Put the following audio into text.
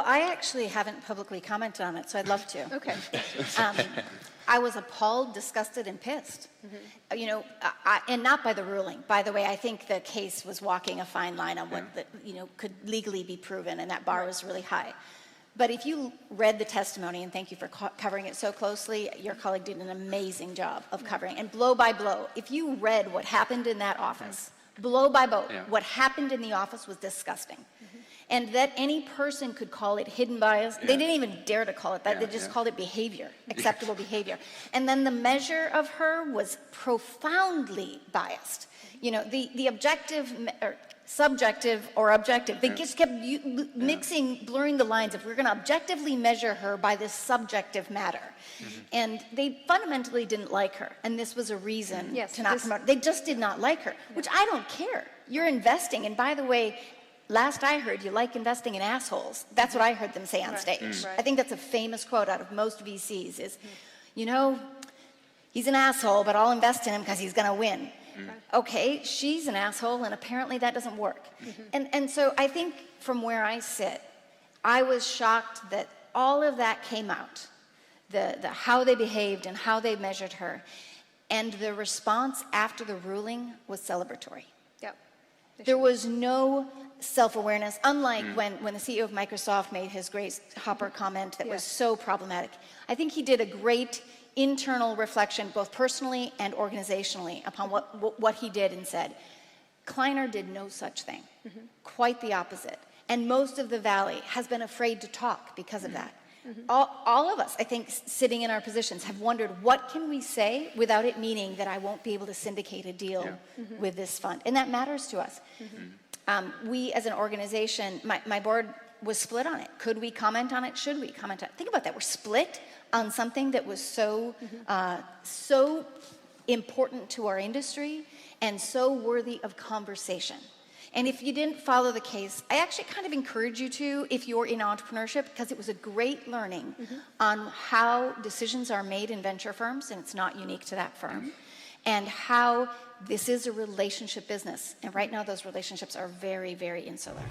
I actually haven't publicly commented on it, so I'd love to. Okay. I was appalled, disgusted, and pissed. You know, and not by the ruling. By the way, I think the case was walking a fine line on what could legally be proven, and that bar was really high. But if you read the testimony, and thank you for covering it so closely, your colleague did an amazing job of covering, and blow by blow. If you read what happened in that office, blow by blow, what happened in the office was disgusting. And that any person could call it hidden bias. They didn't even dare to call it that. They just called it behavior, acceptable behavior. And then the measure of her was profoundly biased. You know, the objective, or subjective or objective, they just kept mixing, blurring the lines of we're going to objectively measure her by this subjective matter. And they fundamentally didn't like her. And this was a reason to not promote. They just did not like her, which I don't care. You're investing. And by the way, last I heard, you like investing in assholes. That's what I heard them say on stage. I think that's a famous quote out of most VCs is, you know, he's an asshole, but I'll invest in him because he's going to win. Okay, she's an asshole, and apparently that doesn't work. And so I think from where I sit, I was shocked that all of that came out, the how they behaved and how they measured her, and the response after the ruling was celebratory. There was no self-awareness, unlike when the CEO of Microsoft made his Grace Hopper comment that was so problematic. I think he did a great internal reflection, both personally and organizationally, upon what he did and said. Kleiner did no such thing, quite the opposite. And most of the Valley has been afraid to talk because of that. All of us, I think, sitting in our positions have wondered, what can we say without it meaning that I won't be able to syndicate a deal with this fund? And that matters to us. We, as an organization, my board was split on it. Could we comment on it? Should we comment on it? Think about that. We're split on something that was so important to our industry and so worthy of conversation. And if you didn't follow the case, I actually kind of encourage you to, if you're in entrepreneurship, because it was a great learning on how decisions are made in venture firms, and it's not unique to that firm, and how this is a relationship business. And right now, those relationships are very, very insular.